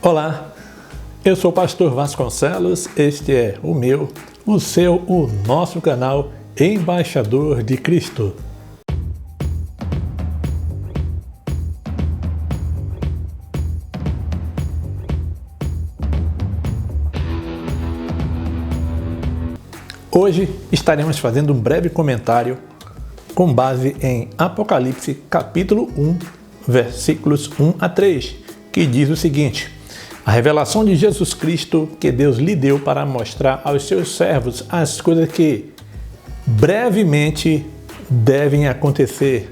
Olá, eu sou o pastor Vasconcelos, este é o meu, o seu, o nosso canal Embaixador de Cristo. Hoje estaremos fazendo um breve comentário com base em Apocalipse capítulo 1, versículos 1 a 3, que diz o seguinte: a revelação de Jesus Cristo que Deus lhe deu para mostrar aos seus servos as coisas que brevemente devem acontecer,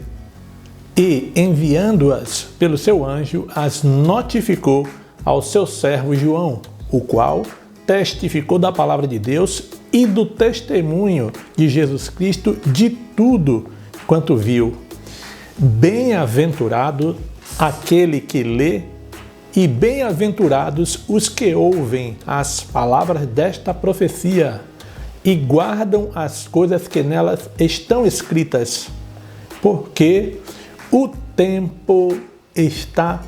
e enviando-as pelo seu anjo, as notificou ao seu servo João, o qual testificou da palavra de Deus e do testemunho de Jesus Cristo de tudo quanto viu. Bem-aventurado aquele que lê e bem-aventurados os que ouvem as palavras desta profecia e guardam as coisas que nelas estão escritas, porque o tempo está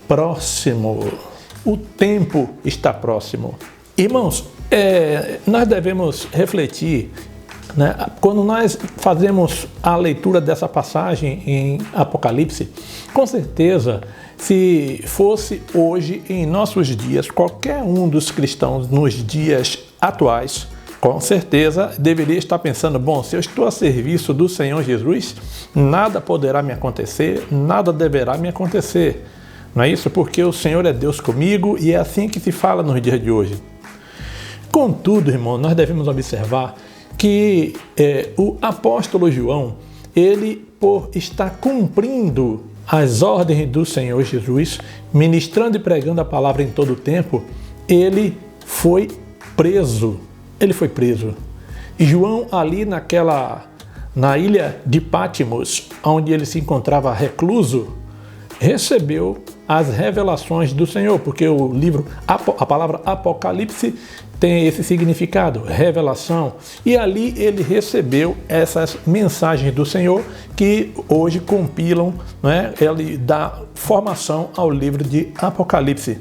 próximo. O tempo está próximo. Irmãos, nós devemos refletir, né? Quando nós fazemos a leitura dessa passagem em Apocalipse, com certeza, se fosse hoje, em nossos dias, qualquer um dos cristãos nos dias atuais, com certeza deveria estar pensando: bom, se eu estou a serviço do Senhor Jesus, nada poderá me acontecer, nada deverá me acontecer. Não é isso? Porque o Senhor é Deus comigo e é assim que se fala nos dias de hoje. Contudo, irmão, nós devemos observar que o apóstolo João, ele, por estar cumprindo as ordens do Senhor Jesus, ministrando e pregando a palavra em todo o tempo, ele foi preso. Ele foi preso. E João, ali na ilha de Patmos, onde ele se encontrava recluso, recebeu as revelações do Senhor, porque a palavra Apocalipse tem esse significado, revelação, e ali ele recebeu essas mensagens do Senhor que hoje compilam, né, ele dá formação ao livro de Apocalipse.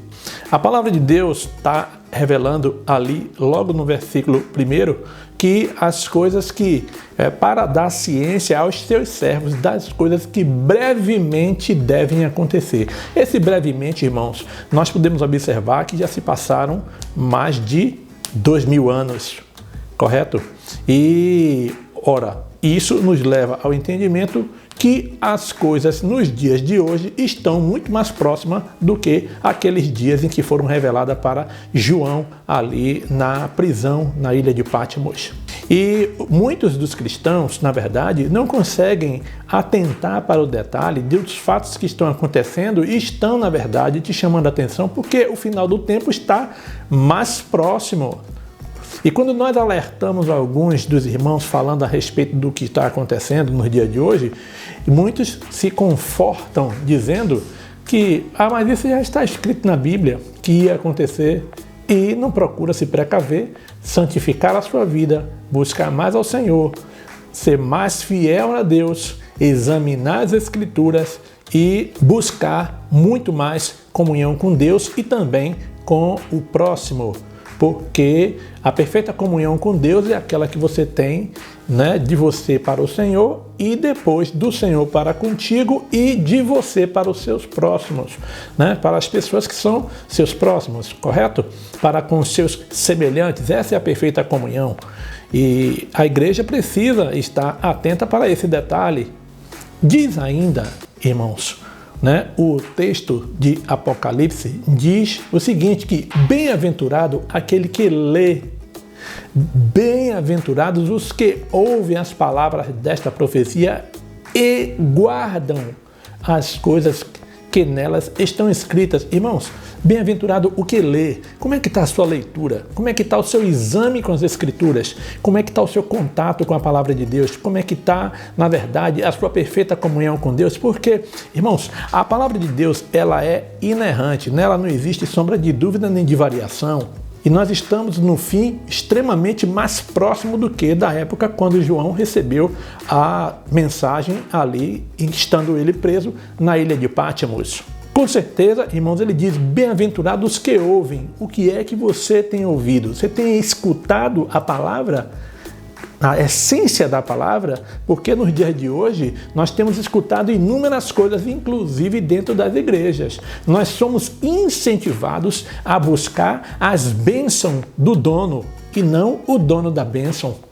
A palavra de Deus está revelando ali, logo no versículo 1, que as coisas que, para dar ciência aos seus servos das coisas que brevemente devem acontecer. Esse brevemente, irmãos, nós podemos observar que já se passaram mais de 2000 anos, correto? E, ora, isso nos leva ao entendimento que as coisas nos dias de hoje estão muito mais próximas do que aqueles dias em que foram reveladas para João ali na prisão na ilha de Patmos. E muitos dos cristãos, na verdade, não conseguem atentar para o detalhe dos fatos que estão acontecendo e estão, na verdade, te chamando a atenção porque o final do tempo está mais próximo. E quando nós alertamos alguns dos irmãos falando a respeito do que está acontecendo nos dias de hoje, muitos se confortam dizendo que mas isso já está escrito na Bíblia, que ia acontecer, e não procura se precaver, santificar a sua vida, buscar mais ao Senhor, ser mais fiel a Deus, examinar as Escrituras e buscar muito mais comunhão com Deus e também com o próximo. Porque a perfeita comunhão com Deus é aquela que você tem, né, de você para o Senhor e depois do Senhor para contigo e de você para os seus próximos, né, para as pessoas que são seus próximos, correto? Para com os seus semelhantes, essa é a perfeita comunhão. E a igreja precisa estar atenta para esse detalhe. Diz ainda, irmãos, né, o texto de Apocalipse diz o seguinte, que bem-aventurado aquele que lê, bem-aventurados os que ouvem as palavras desta profecia e guardam as coisas que nelas estão escritas. Irmãos, bem-aventurado o que lê. Como é que está a sua leitura? Como é que está o seu exame com as Escrituras? Como é que está o seu contato com a palavra de Deus? Como é que está, na verdade, a sua perfeita comunhão com Deus? Porque, irmãos, a palavra de Deus, ela é inerrante, nela não existe sombra de dúvida nem de variação. E nós estamos no fim extremamente mais próximo do que da época quando João recebeu a mensagem ali, estando ele preso na ilha de Patmos. Com certeza, irmãos, ele diz, bem-aventurados que ouvem. O que é que você tem ouvido? Você tem escutado a palavra? A essência da palavra? Porque nos dias de hoje nós temos escutado inúmeras coisas, inclusive dentro das igrejas. Nós somos incentivados a buscar as bênçãos do dono e não o dono da bênção.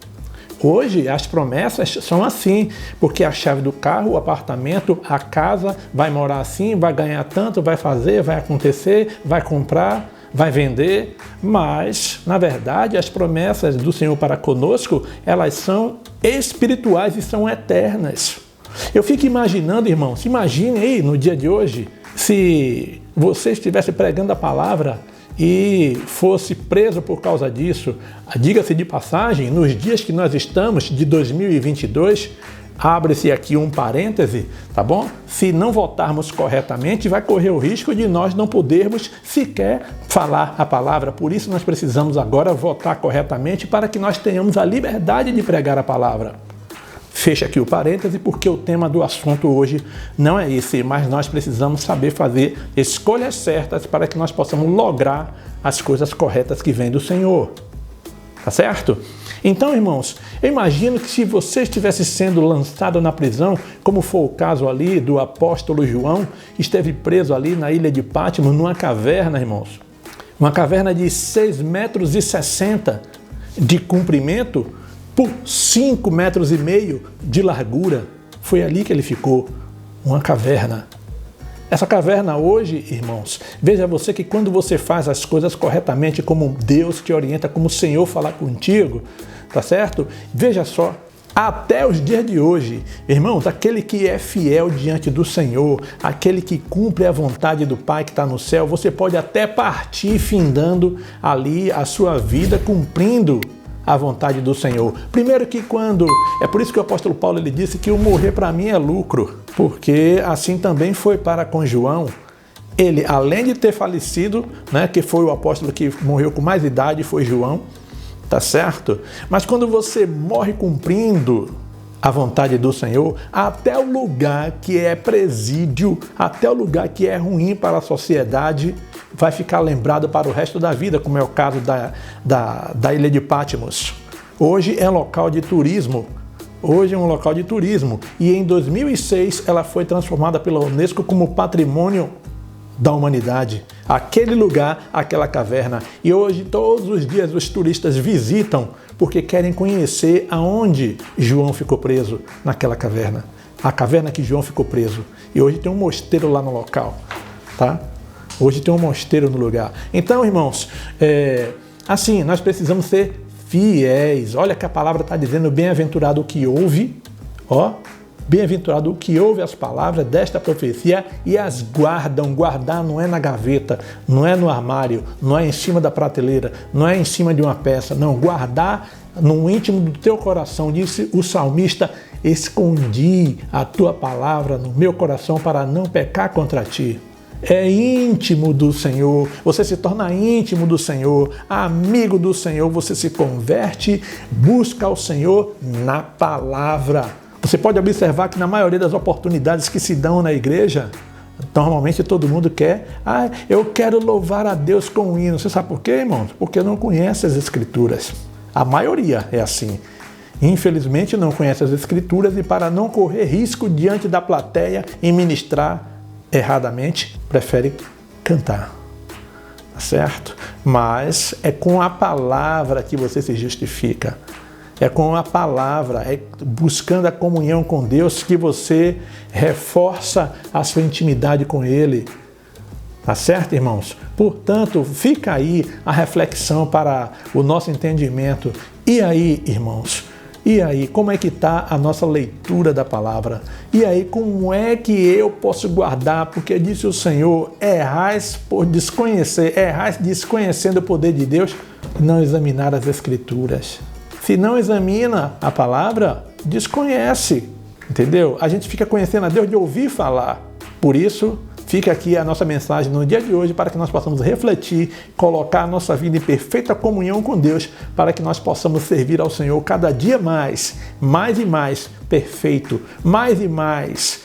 Hoje as promessas são assim, porque a chave do carro, o apartamento, a casa, vai morar assim, vai ganhar tanto, vai fazer, vai acontecer, vai comprar, vai vender, mas, na verdade, as promessas do Senhor para conosco, elas são espirituais e são eternas. Eu fico imaginando, irmãos, imagine aí no dia de hoje, se você estivesse pregando a palavra e fosse preso por causa disso. Diga-se de passagem, nos dias que nós estamos, de 2022, abre-se aqui um parêntese, tá bom? Se não votarmos corretamente, vai correr o risco de nós não podermos sequer falar a palavra. Por isso nós precisamos agora votar corretamente para que nós tenhamos a liberdade de pregar a palavra. Fecha aqui o parêntese, porque o tema do assunto hoje não é esse, mas nós precisamos saber fazer escolhas certas para que nós possamos lograr as coisas corretas que vêm do Senhor. Tá certo? Então, irmãos, eu imagino que se você estivesse sendo lançado na prisão, como foi o caso ali do apóstolo João, que esteve preso ali na ilha de Patmos, numa caverna, irmãos. Uma caverna de 6,60 metros de comprimento, por 5,5 metros de largura. Foi ali que ele ficou, uma caverna. Essa caverna hoje, irmãos, veja você que quando você faz as coisas corretamente, como Deus te orienta, como o Senhor falar contigo, tá certo? Veja só, até os dias de hoje, irmãos, aquele que é fiel diante do Senhor, aquele que cumpre a vontade do Pai que está no céu, você pode até partir findando ali a sua vida, cumprindo a vontade do Senhor. Primeiro que é por isso que o apóstolo Paulo ele disse que o morrer para mim é lucro, porque assim também foi para com João. Ele, além de ter falecido, né, que foi o apóstolo que morreu com mais idade, foi João, tá certo? Mas quando você morre cumprindo a vontade do Senhor, até o lugar que é presídio, até o lugar que é ruim para a sociedade, vai ficar lembrado para o resto da vida, como é o caso da ilha de Patmos. Hoje é local de turismo. Hoje é um local de turismo. E em 2006 ela foi transformada pela Unesco como Patrimônio da Humanidade. Aquele lugar, aquela caverna. E hoje todos os dias os turistas visitam porque querem conhecer aonde João ficou preso, naquela caverna. A caverna que João ficou preso. E hoje tem um mosteiro lá no local, tá? Hoje tem um mosteiro no lugar. Então, irmãos, assim, nós precisamos ser fiéis. Olha que a palavra está dizendo, bem-aventurado o que ouve, ó, bem-aventurado o que ouve as palavras desta profecia e as guardam. Guardar não é na gaveta, não é no armário, não é em cima da prateleira, não é em cima de uma peça. Não, guardar no íntimo do teu coração. Disse o salmista, escondi a tua palavra no meu coração para não pecar contra ti. É íntimo do Senhor, você se torna íntimo do Senhor, amigo do Senhor, você se converte, busca o Senhor na palavra. Você pode observar que na maioria das oportunidades que se dão na igreja, normalmente todo mundo quer, eu quero louvar a Deus com um hino. Você sabe por quê, irmãos? Porque não conhece as Escrituras. A maioria é assim. Infelizmente não conhece as Escrituras e para não correr risco diante da plateia em ministrar erradamente, prefere cantar, tá certo? Mas é com a palavra que você se justifica. É com a palavra, é buscando a comunhão com Deus que você reforça a sua intimidade com Ele. Tá certo, irmãos? Portanto, fica aí a reflexão para o nosso entendimento. E aí, irmãos? E aí, como é que está a nossa leitura da palavra? E aí, como é que eu posso guardar? Porque disse o Senhor, errais por desconhecer, errais desconhecendo o poder de Deus, não examinar as Escrituras. Se não examina a palavra, desconhece, entendeu? A gente fica conhecendo a Deus de ouvir falar. Por isso, fica aqui a nossa mensagem no dia de hoje para que nós possamos refletir, colocar a nossa vida em perfeita comunhão com Deus, para que nós possamos servir ao Senhor cada dia mais e mais perfeito, mais e mais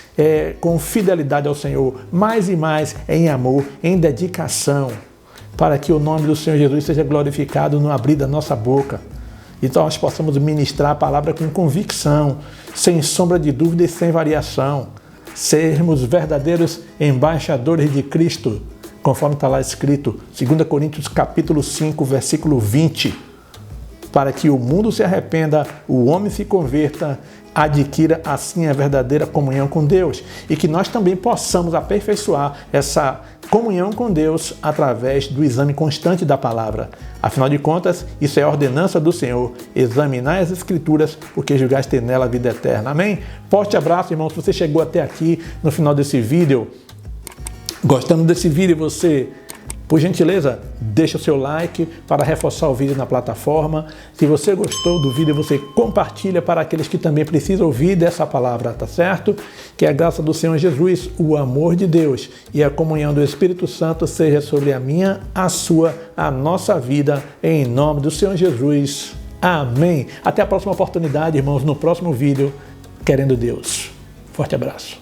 com fidelidade ao Senhor, mais e mais em amor, em dedicação, para que o nome do Senhor Jesus seja glorificado no abrir da nossa boca. Então nós possamos ministrar a palavra com convicção, sem sombra de dúvida e sem variação. Sermos verdadeiros embaixadores de Cristo, conforme está lá escrito, 2 Coríntios capítulo 5, versículo 20. Para que o mundo se arrependa, o homem se converta, adquira assim a verdadeira comunhão com Deus. E que nós também possamos aperfeiçoar essa comunhão com Deus através do exame constante da palavra. Afinal de contas, isso é a ordenança do Senhor. Examinar as Escrituras, porque julgaste ter nela a vida eterna. Amém? Forte abraço, irmão. Se você chegou até aqui no final desse vídeo, gostando desse vídeo, você, por gentileza, deixa o seu like para reforçar o vídeo na plataforma. Se você gostou do vídeo, você compartilha para aqueles que também precisam ouvir dessa palavra, tá certo? Que a graça do Senhor Jesus, o amor de Deus e a comunhão do Espírito Santo seja sobre a minha, a sua, a nossa vida, em nome do Senhor Jesus. Amém. Até a próxima oportunidade, irmãos, no próximo vídeo, querendo Deus. Forte abraço.